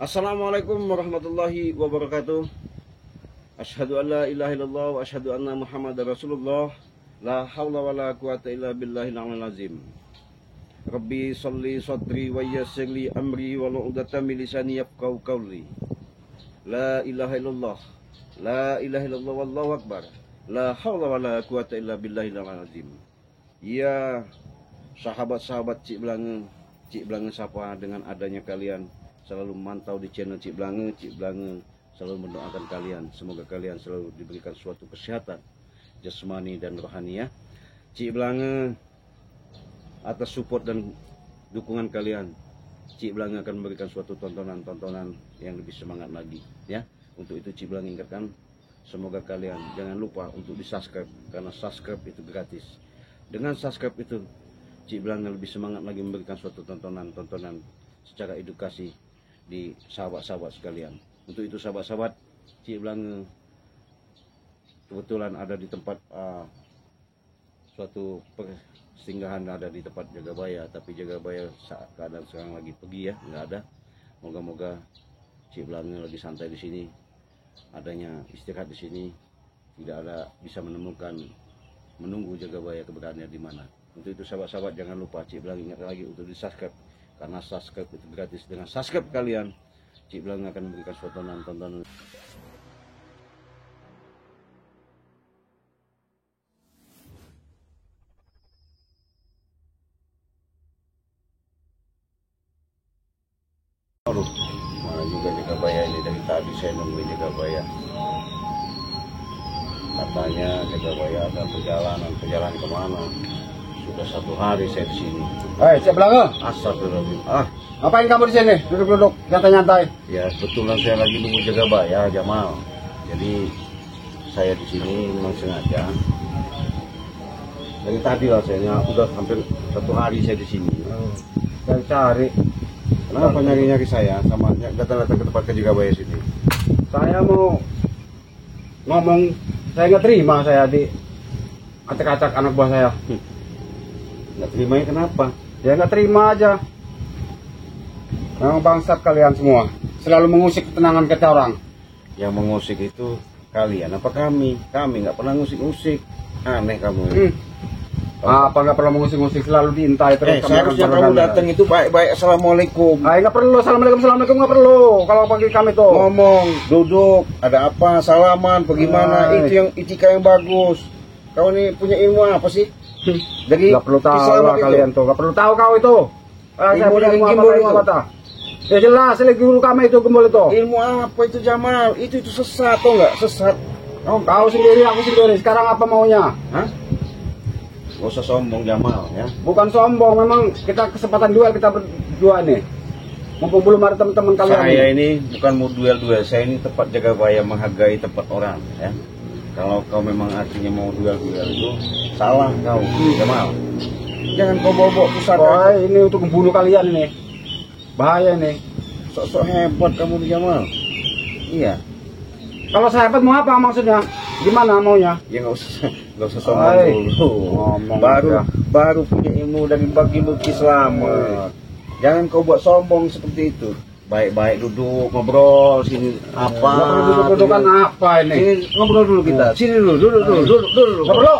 Assalamualaikum warahmatullahi wabarakatuh. Asyhadu an la ilaha illallah wa asyhadu anna Muhammadar Rasulullah. La haula wala quwata illa billahil aliyyil azim. Rabbi sholli sadri wa yassir li amri wa uqdatam min lisani yafqahu qawli. La ilaha illallah. La ilaha illallah wallahu akbar. La haula wala quwata illa billahil aliyyil azim. Ya sahabat-sahabat Cik Blange sapa dengan adanya kalian selalu memantau di channel Cik Blange selalu mendoakan kalian, semoga kalian selalu diberikan suatu kesehatan jasmani dan rohani ya. Cik Blange atas support dan dukungan kalian, Cik Blange akan memberikan suatu tontonan yang lebih semangat lagi ya. Untuk itu Cik Blange ingatkan, semoga kalian jangan lupa untuk di subscribe, karena subscribe itu gratis. Dengan subscribe itu Cik Blange lebih semangat lagi memberikan suatu tontonan secara edukasi di sahabat-sahabat sekalian. Untuk itu sahabat-sahabat, Cik Blange kebetulan ada di tempat suatu persinggahan, ada di tempat Jagabaya, tapi Jagabaya saat keadaan sekarang lagi pergi ya, nggak ada. Moga-moga Cik Blange lagi santai di sini, adanya istirahat di sini, tidak ada bisa menunggu Jagabaya keberadaannya di mana. Untuk itu sahabat-sahabat jangan lupa Cik Blange ingat lagi untuk di subscribe, karena subscribe itu gratis. Dengan subscribe kalian, Cik Blange akan memberikan suatu tontonan. Aduh, mana juga Jagabaya ini, dari tadi saya nungguin Jagabaya. Katanya Jagabaya ada perjalanan kemana? Sudah 1 hari saya di sini. Hei, Cik Blange. Astagfirullahaladzim. Ngapain kamu di sini? Duduk-duduk, nyantai-nyantai. Ya, kebetulan saya lagi nunggu Jagabaya, Jamal. Jadi saya di sini memang sengaja. Dari tadi lah saya, udah hampir 1 hari saya di sini. Cari. Kenapa nyari-nyari saya sama datang-datang ke tempat ke Jagabaya sini? Saya mau ngomong, saya nggak terima saya di acak-acak anak buah saya. Nggak terimanya kenapa? Ya nggak terima aja. Memang bangsat kalian semua. Selalu mengusik ketenangan kita orang. Yang mengusik itu kalian apa kami? Kami nggak pernah ngusik-ngusik. Aneh kamu. Apa nggak pernah mengusik-ngusik, selalu diintai terus. Seharusnya kamu datang itu baik-baik, assalamualaikum. Nggak perlu, assalamualaikum nggak perlu. Kalau bagi kami tuh ngomong, duduk, ada apa, salaman, bagaimana, itu yang etika yang bagus. Kau ini punya ilmu apa sih? Jadi nggak perlu tahu lah kalian tuh, nggak perlu tahu kau itu. Saya punya ilmu apa? Ya jelas, guru kami itu gembul itu. Ilmu apa itu Jamal? Itu sesat atau enggak? Sesat. Kau sendiri, aku sendiri. Sekarang apa maunya? Hah? Gak usah sombong Jamal ya. Bukan sombong, memang kita kesempatan duel kita berdua nih. Mumpung belum ada teman-teman kalian. Saya ini bukan mau duel-duel, saya ini tempat Jagabaya, menghargai tempat orang ya. Kalau kau memang artinya mau duel-duel itu salah kau, Jamal. Jangan kau bawa pusaka. Ini untuk membunuh kalian ini. Bahaya nih. Sok-sok hebat kamu nih Jamal. Iya. Kalau saya hebat mau apa maksudnya? Gimana maunya? Ya nggak usah sombong dulu. Baru punya ilmu dari bagimu selamat. Jangan kau buat sombong seperti itu. Baik-baik duduk ngobrol sini apa? Duduk-dudukan apa ini? Sini ngobrol dulu kita. Sini dulu, duduk. Nggak perlu.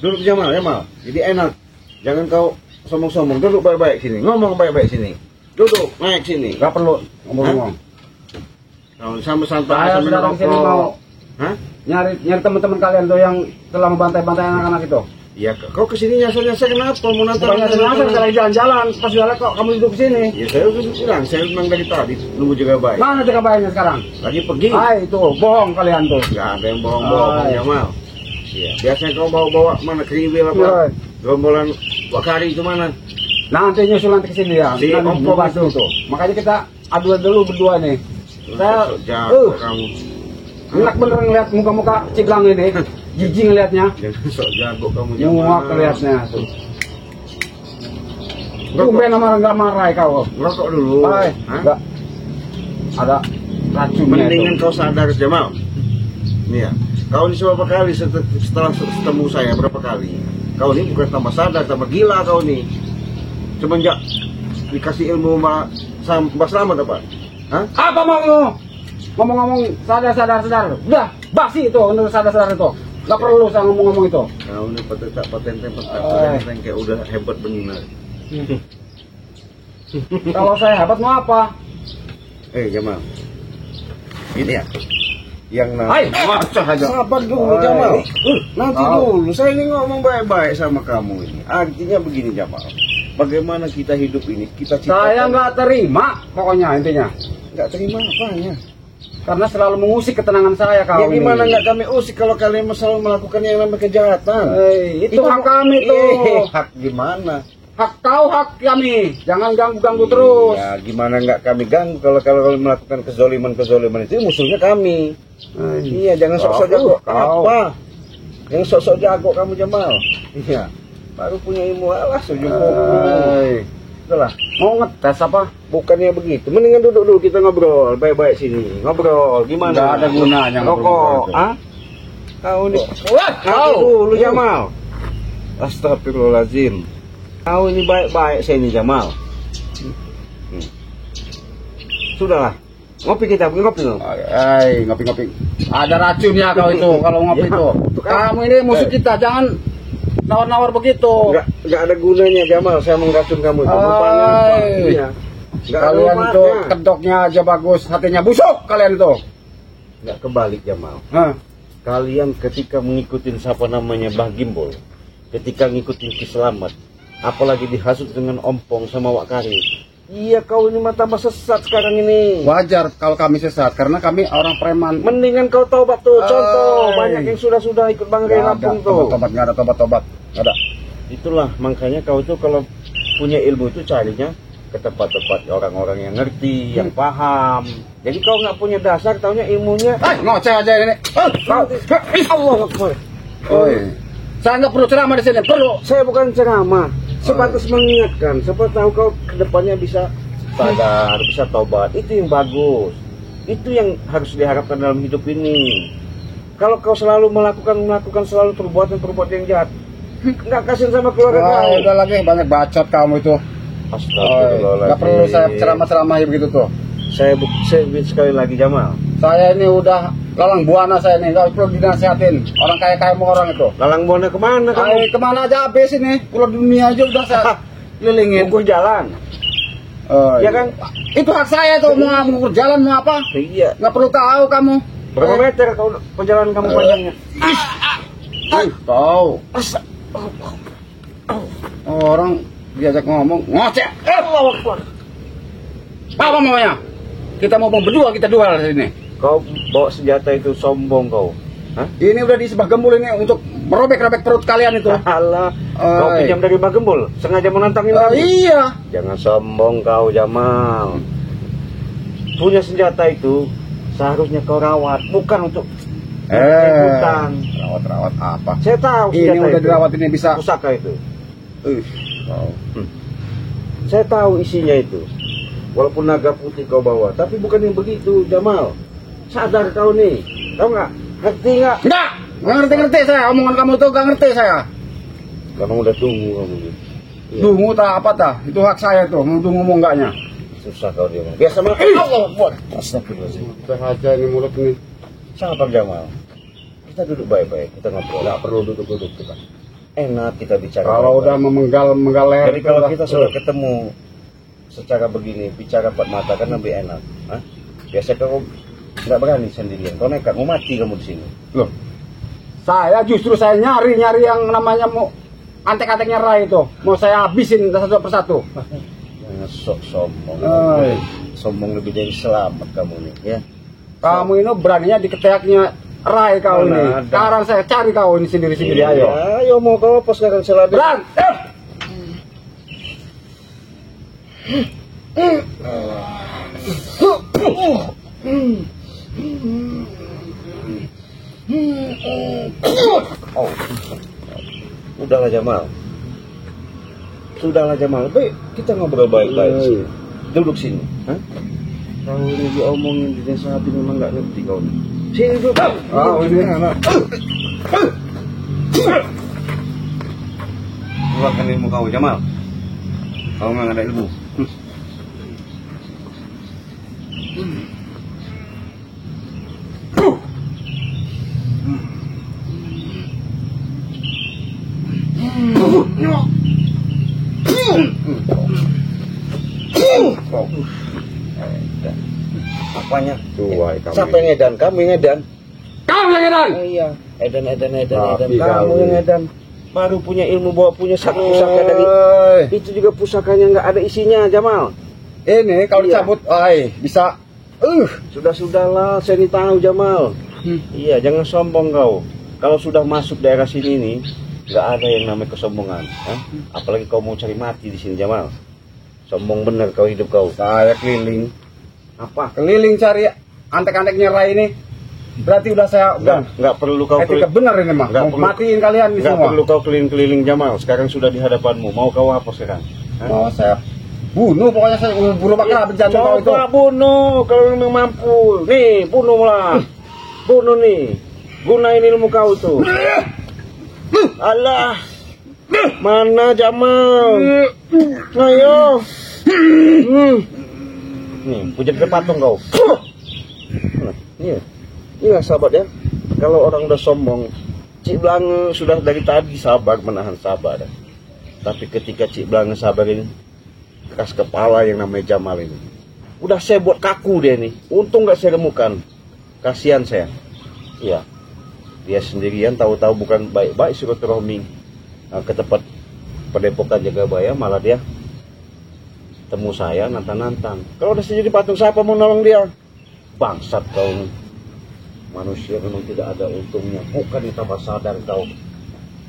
Duduk Jamal. Jadi enak. Jangan kau sombong-sombong. Duduk baik-baik sini. Ngomong baik-baik sini. Duduk, naik sini. Nggak perlu ngomong-ngomong. Kalau sama santai. Saya sekarang sini mau nyari teman-teman kalian tuh yang telah membantai-bantai anak-anak itu. Ya, kau kesini nyasar-nyasar kenapa? Mau nonton? Bukan nyasar, saya lagi jalan-jalan. Pas jalan kok kamu duduk sini. Ya saya udah bilang, saya memang dari tadi nunggu Jagabaya. Mana Jagabayanya sekarang? Lagi pergi. Itu bohong kalian tuh. Gak ada yang bohong-bohong Jamal. Iya. Biasanya kau bawa mana kriwil apa? Gerombolan wakari itu mana? Nanti nyusul nanti kesini ya. Si Om bantu tuh. Makanya kita adu dulu berdua nih. Saya kamu. enak bener ngeliat muka-muka Cik Blange ini. Jijik ngeliatnya. Sok jago kamu. Muak ngeliatnya tuh. Tumben sama nggak marah kau. Rokok dulu. Enggak. Ada racunnya. Mendingan kau sadar Jamal. Nih ya. Kau ini berapa kali setelah ketemu saya berapa kali? Kau ini bukan tambah sadar, tambah gila kau nih. Semenjak dikasih ilmu Mbak Slamet apa? Hah? Apa mau lu? Ngomong-ngomong sadar. Udah, basi itu untuk sadar itu. Gak perlu saya ngomong-ngomong itu. Kau ini paten kayak udah hebat benar. Kalau saya hebat mau apa? Jamal. Ini ya. Yang Hai, wacah aja. Sabar dulu Jamal. Nanti dulu. Saya ini ngomong baik-baik sama kamu ini. Artinya begini Jamal. Bagaimana kita hidup ini? Kita Saya nggak terima, pokoknya intinya. nggak terima apanya? Karena selalu mengusik ketenangan saya Ya kau ini. gimana nggak kami usik kalau kalian selalu melakukan yang namanya kejahatan? Itu hak kami tuh. Hak gimana? Hak kau, hak kami. Jangan ganggu-ganggu terus. Ya gimana nggak kami ganggu kalau melakukan kezoliman itu musuhnya kami. Iya jangan sok-sok jago. Apa? Yang sok-sok jago kamu Jamal. Iya. Baru punya ilmu alah sujud. Itulah. Mau ngetes apa? Bukannya begitu. Mendingan duduk dulu kita ngobrol baik-baik sini. Ngobrol gimana? Nggak ada gunanya rokok. Ah? Kau ini. Kau dulu Jamal. Astagfirullahaladzim. Kau ini baik-baik saya ini Jamal. Sudahlah. Ngopi kita, ngopi loh. Ngopi. Ada racunnya kau itu kalau ngopi itu. Kamu ini musuh kita, jangan nawar-nawar begitu. Nggak ada gunanya Jamal, saya mengracun kamu itu. Iya. Kalian itu kedoknya aja bagus, hatinya busuk kalian itu. Nggak kebalik Jamal. Kalian ketika mengikutin siapa namanya Bah Gimbol, ketika ngikutin Ki Slamet, apalagi dihasut dengan ompong sama Wak Kari. Iya kau ini mata sesat sekarang ini. Wajar kalau kami sesat karena kami orang preman. Mendingan kau taubat tuh. Contoh banyak yang sudah ikut Bang Ray Lampung tuh. Nggak ada tobat. Nggak ada. Itulah makanya kau itu kalau punya ilmu itu carinya ke tempat-tempat orang-orang yang ngerti, yang paham. Jadi kau nggak punya dasar, taunya ilmunya. Ngoceh aja ini. Allah Akbar. Saya nggak perlu ceramah di sini. Perlu. Saya bukan ceramah. Sebatas mengingatkan, siapa tahu kau kedepannya bisa sadar, bisa tobat. Itu yang bagus. Itu yang harus diharapkan dalam hidup ini. Kalau kau selalu melakukan selalu perbuatan yang jahat, nggak kasihan sama keluarga kau. Udah lagi banyak bacot kamu itu. Astagfirullahaladzim. Nggak perlu saya ceramah ya begitu tuh. Saya sekali lagi Jamal. Saya ini udah lalang buana saya ini, nggak perlu dinasihatin. Orang kaya orang itu. Lalang buana kemana kamu? Kemana aja habis ini? Pulau dunia aja udah saya lilingin. Ukur jalan. Ya kan? Itu hak saya tuh mau ngukur jalan mau apa? Iya. Nggak perlu tahu kamu. Berapa meter kau perjalanan kamu panjangnya? Tahu. Orang diajak ngomong ngoceh. Allahu Akbar. Apa maunya? Kita mau berdua, kita duel di sini. Kau bawa senjata itu sombong kau. Hah? Ini udah di Bah Gembul ini untuk merobek-robek perut kalian itu. Alah, kau pinjam dari Bah Gembul, sengaja menantangin kami. Iya. Jangan sombong kau Jamal. Punya senjata itu seharusnya kau rawat, bukan untuk hutan. Rawat apa? Saya tahu ini udah itu. dirawat ini bisa. Pusaka itu. Saya tahu isinya itu. Walaupun naga putih kau bawa, tapi bukan yang begitu Jamal. Sadar kau nih, tahu nggak? Ngerti nggak? Nggak ngerti saya. Omongan kamu tuh nggak ngerti saya. Kamu udah tunggu kamu gitu. Iya. Tunggu tak apa tak? Itu hak saya tuh. Mau tunggu mau enggaknya. Susah kau dia. Biasa mah. Allah Akbar. Astagfirullahaladzim. Udah aja ini mulut ini. Sabar Jamal. Kita duduk baik-baik. Kita ngobrol. Nggak perlu duduk-duduk kita. Enak kita bicara. Kalau udah memenggal leher. Jadi kalau kita sudah ketemu secara begini, bicara empat mata kan lebih enak. Hah? Biasa kau nggak berani sendirian. Kau nekat, mau mati kamu di sini. Loh, saya nyari yang namanya mau antek-anteknya Rai itu. Mau saya habisin satu persatu. Jangan sok sombong. Sombong lebih dari selamat kamu nih, ya. Kamu ini beraninya di keteknya Rai kau ini. Sekarang saya cari kau ini sendiri-sendiri. Ayo. Ayo mau kau apa sekarang selama. Beran. Udahlah Jamal. Sudahlah Jamal. Baik, kita ngobrol baik-baik sini. Duduk sini. Hah? Kau ini diomongin di desa hati memang nggak ngerti kau nih. Sini duduk. Ini anak. Keluarkan ilmu kau Jamal. Kau nggak ada ilmu. Apanya? Tuai kamu. Siapa yang edan? Kamu yang edan? Kamu yang edan. Oh, iya. Edan. Tapi Kamu kau yang ini. edan. Baru punya ilmu, bawa punya pusaka dari itu juga pusakanya nggak ada isinya, Jamal. Ini kalau Iya. dicabut, bisa. Sudahlah, saya ini tahu, Jamal. Iya, jangan sombong kau. Kalau sudah masuk daerah sini nih, nggak ada yang namanya kesombongan. Hah? Apalagi kau mau cari mati di sini, Jamal. Sombong bener kau hidup kau. Saya keliling. Apa? Keliling cari antek-anteknya Rai ini. Berarti udah saya Nggak perlu kau etika bener ini mah. Nggak Mau perlu. matiin kalian ini Nggak semua. perlu kau keliling-keliling, Jamal. Sekarang sudah di hadapanmu. Mau kau apa sekarang? Hah? Mau saya bunuh, pokoknya saya buru bakar habis jantung kau itu. Coba bunuh kalau memang mampu. Nih, bunuhlah. Bunuh nih. Gunain ilmu kau tuh. Alah. Mana Jamal? Ayo. Nih, puja ke patung kau. Nah, iya. Iya sahabat ya. Kalau orang udah sombong, Cik Blange sudah dari tadi sabar, menahan sabar. Tapi ketika Cik Blange sabar ini, keras kepala yang namanya Jamal ini. Udah saya buat kaku dia nih. Untung nggak saya remukan. Kasihan saya. Iya. Dia sendirian tahu-tahu bukan baik-baik suruh roaming ke tempat Padepokan Jagabaya, malah dia temu saya nantang-nantang. Kalau udah jadi patung, siapa mau nolong dia? Bangsat kau nih. Manusia memang tidak ada untungnya. Bukan ditambah sadar kau.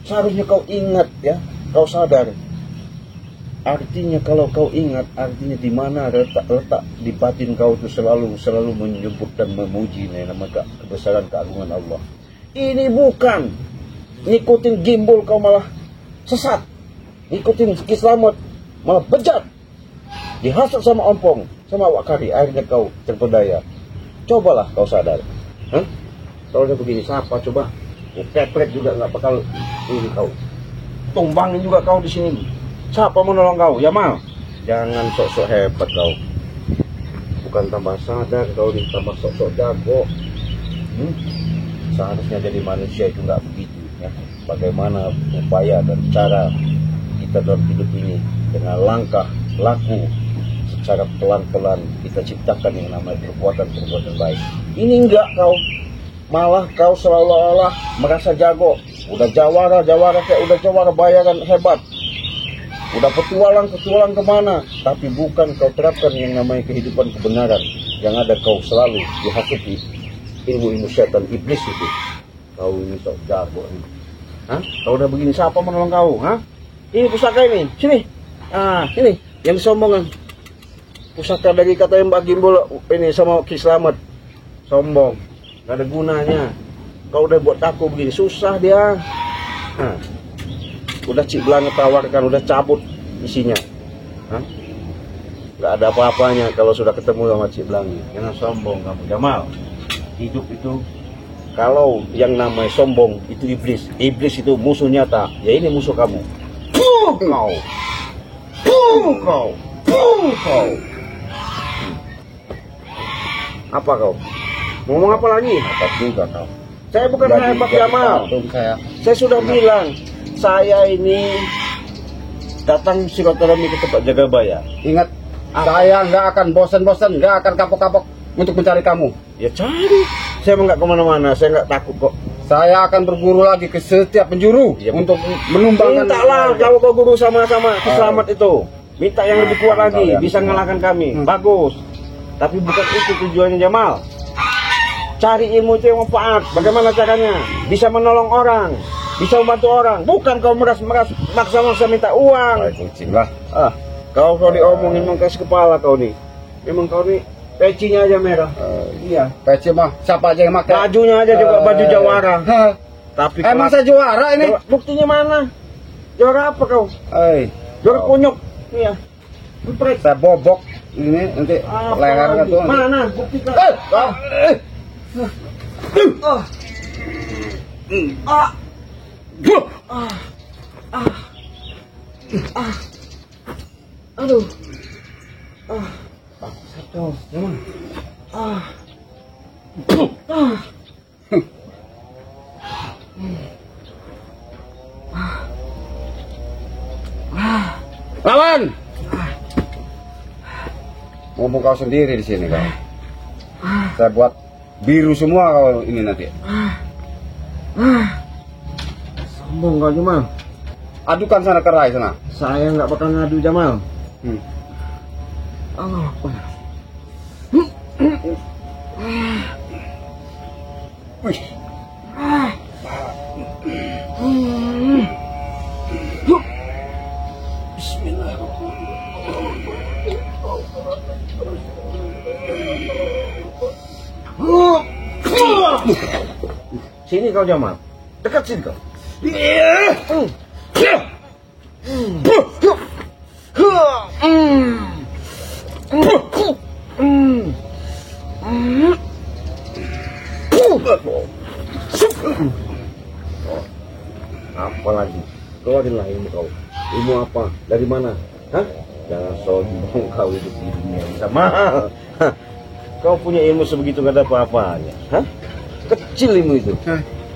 Seharusnya kau ingat ya. Kau sadar. Artinya kalau kau ingat, artinya di mana letak di batin kau itu selalu menyebut dan memuji nama kebesaran keagungan Allah. Ini bukan ngikutin gimbal kau malah sesat. Ngikutin Kislamet malah bejat. Dihasut sama ompong, sama wakari, akhirnya kau terpedaya. Cobalah kau sadar. Hah? Kalau udah begini, siapa coba? Kepret juga nggak bakal ini kau. Tumbangin juga kau di sini. Siapa menolong kau? Jamal. Jangan sok-sok hebat kau. Bukan tambah sadar kau, tambah sok-sok jago. Seharusnya jadi manusia itu nggak begitu. Ya. Bagaimana upaya dan cara kita dalam hidup ini dengan langkah laku secara pelan-pelan kita ciptakan yang namanya perbuatan baik. Ini enggak kau. Malah kau seolah-olah merasa jago. Udah jawara kayak udah jawara bayaran hebat. Udah petualang kemana. Tapi bukan kau terapkan yang namanya kehidupan kebenaran. Yang ada kau selalu dihasuti ilmu-ilmu setan iblis itu. Kau ini sok jago ini. Hah? Kau udah begini, siapa menolong kau? Hah? Ini pusaka ini. Sini. Ini yang sombongan. Pusaka dari kata Mbak Gimbal ini sama Kislamet. Sombong. Gak ada gunanya. Kau udah buat aku begini, susah dia. Udah Cik Blange tawarkan, udah cabut isinya. Gak ada apa-apanya kalau sudah ketemu sama Cik Blange. Jangan sombong kamu, Jamal. Hidup itu, kalau yang namanya sombong itu iblis. Iblis itu musuh nyata. Ya ini musuh kamu. Kau. Apa kau? Ngomong apa lagi? Apa juga kau? Saya bukan hebat Jamal. Saya sudah bilang, saya ini datang silaturahmi ke tempat Jagabaya. Ingat, saya nggak akan bosan-bosan, nggak akan kapok-kapok untuk mencari kamu. Ya cari. Saya nggak kemana-mana, saya nggak takut kok. Saya akan berguru lagi ke setiap penjuru Ya, untuk menumbangkan. Mintalah kalau kau guru sama-sama Kislamet itu. Minta yang lebih kuat lagi, bisa ngalahkan kami. Bagus. Tapi bukan itu tujuannya Jamal. Cari ilmu itu yang manfaat. Bagaimana caranya? Bisa menolong orang, bisa membantu orang. Bukan kau maksa-maksa minta uang. Baik, kucing lah. Kau diomongin memang kasih kepala kau nih. Memang kau nih pecinya aja merah. Iya. Peci mah siapa aja yang pakai? Bajunya aja juga baju jawara. Tapi Emang saya juara ini? buktinya mana? Juara apa kau? Juara kunyuk. Iya. Empret. Saya bobok ini nanti lehernya tuh. Mana? Buktikan. Aduh. Satu. Lawan. Ngomong kau sendiri di sini kau. Saya buat biru semua kau ini nanti. Sombong kau Jamal. Adukan sana ke Rai sana. Saya nggak bakal ngadu Jamal. Allah. Wih. Sini kau Jamal. Dekat sini kau. Apa lagi? Keluarinlah ilmu kau. Ilmu apa? Dari mana? Hah? Jangan sombong kau hidup di dunia yang sama. Kau punya ilmu sebegitu gak ada apa-apanya. Hah? Kecil ilmu itu.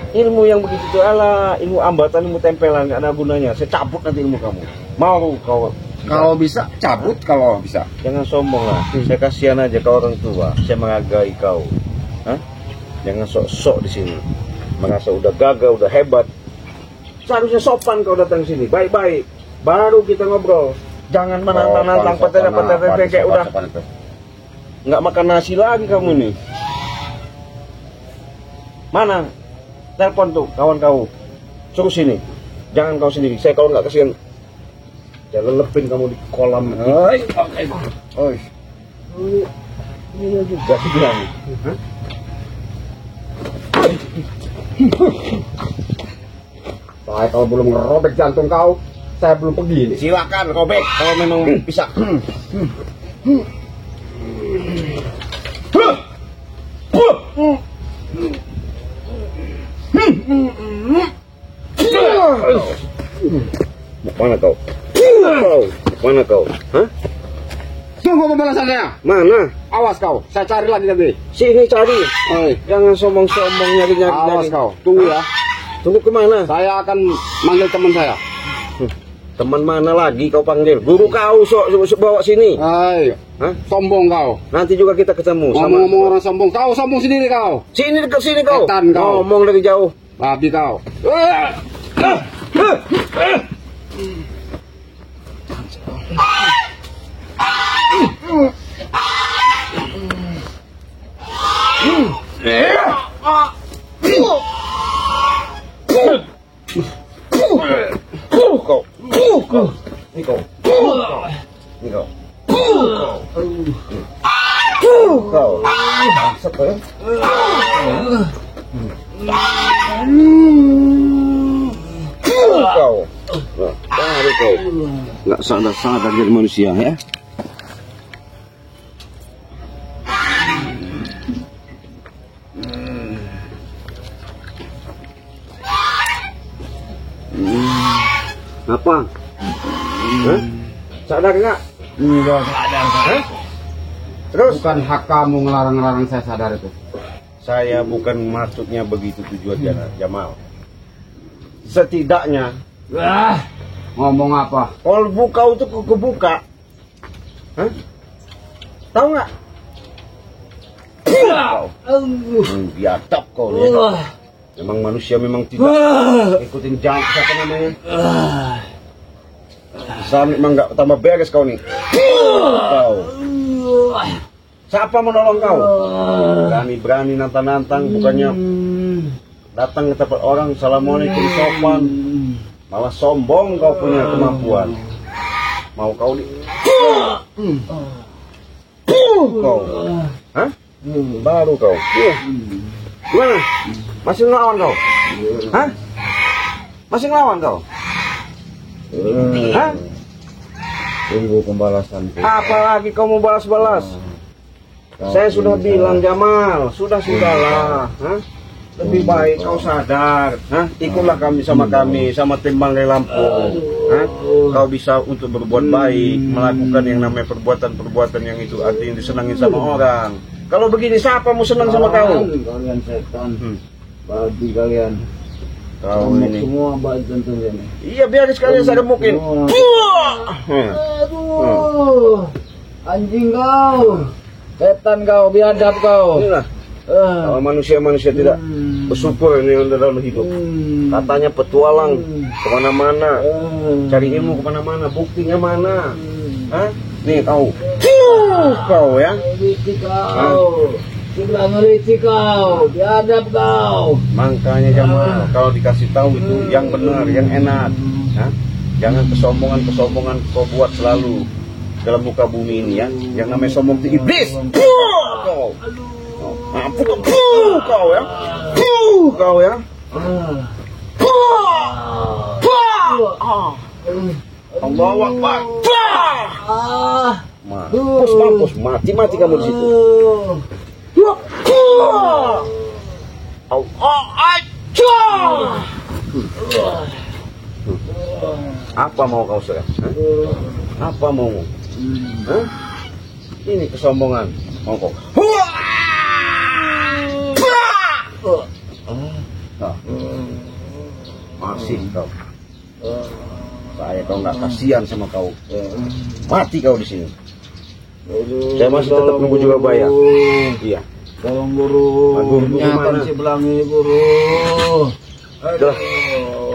Ilmu yang begitu itu ala ilmu ambatan, ilmu tempelan, gak ada gunanya. Saya cabut nanti ilmu kamu. Mau kau? Kalau bisa cabut kalau bisa. Jangan sombong lah. Saya kasihan aja kau orang tua. Saya menghargai kau. Hah? Jangan sok-sok di sini. Merasa udah gagah, udah hebat. Seharusnya sopan kau datang sini. Baik-baik. Baru kita ngobrol. Jangan menantang-nantang petai-petai kayak udah nggak makan nasi lagi kamu nih. Mana? Telepon tuh kawan kau. Suruh sini. Jangan kau sendiri. Saya kalau nggak kasihan. Ya lelepin kamu di kolam. Oi. Ini juga sih bilang. Saya kalau belum ngerobek jantung kau, saya belum pergi nih. Silakan robek kalau memang bisa. Mana kau? Mana kau? Hah? Tunggu pembalasannya. Mana? Awas kau, saya cari lagi nanti. Sini cari. Oi. Jangan sombong-sombong nyari-nyari. Awas kau, tunggu ya. Tunggu kemana? Saya akan manggil teman saya. Teman mana lagi kau panggil? Guru kau bawa sini. Ayo. Hah? Sombong kau. Nanti juga kita ketemu. Ngomong-ngomong orang sombong, kau sombong sendiri kau. Sini dekat sini kau. Setan kau. Ngomong dari jauh. Babi kau. Kau. Ini kau. Ini kau. Kau. Bangsat kau ya. Kau. Baru kau. Nggak sadar jadi manusia ya. Apa? Hah? Sadar nggak? Enggak sadar. Hah? Terus? Bukan hak kamu ngelarang-larang saya sadar itu. Saya bukan maksudnya begitu tujuannya, Jamal. Setidaknya, Ngomong apa? kolbu kau itu kebuka. Hah? Tahu nggak? Biadab kau nih. Memang manusia memang tidak ikutin jangan siapa namanya. Sam memang nggak tambah beres kau nih. Kau. Siapa menolong kau? Berani-berani nantang-nantang, bukannya datang ke tempat orang, assalamualaikum sopan, malah sombong kau punya kemampuan. Mau kau di kau, hah? Baru kau. Gimana? Masih ngelawan kau? Hah? Masih ngelawan kau? Hah? Tunggu pembalasan. Apalagi kau mau balas-balas? Saya sudah bilang Jamal, sudahlah, hah? Lebih baik kau sadar, hah? Ikutlah kami, sama tim Banggai Lampung, hah? Kau bisa untuk berbuat baik, melakukan yang namanya perbuatan-perbuatan yang itu artinya disenangi sama orang. Kalau begini siapa mau senang sama kau? Kalian setan. Babi kalian. Kau Remuk ini. semua baik tentunya nih. Iya biar sekalian saya remukin. Aduh. Anjing kau. Setan kau, biadab kau. Inilah. Kalau manusia-manusia tidak bersyukur ini yang dalam hidup. Katanya petualang kemana-mana, cari ilmu kemana-mana, buktinya mana? Hah? Nih kau, kau ya. Licik kau. Sudah ngelicik kau, biadab kau. Makanya Jamal, kalau dikasih tahu itu yang benar, yang enak. Hah? Jangan kesombongan kau buat selalu dalam muka bumi ini ya. Yang namanya sombong itu iblis. Kau. Mampu kau ya. Kau ya. Allahu Akbar. Mampus, mati kamu di situ. Apa mau kau sekarang? Apa mau? Hah? Ini kesombongan. Mau kau? Masih kau. Saya kau nggak kasihan sama kau. Mati kau di sini. Saya masih tetap nunggu juga bayar. Iya. Tolong guru. Nyatan si Belangi guru. Dah.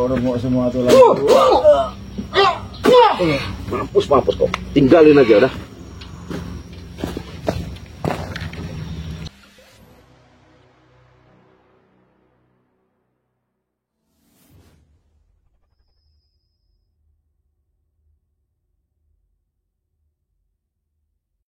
Remuk semua tuh lagi. Mampus kau. Tinggalin aja udah.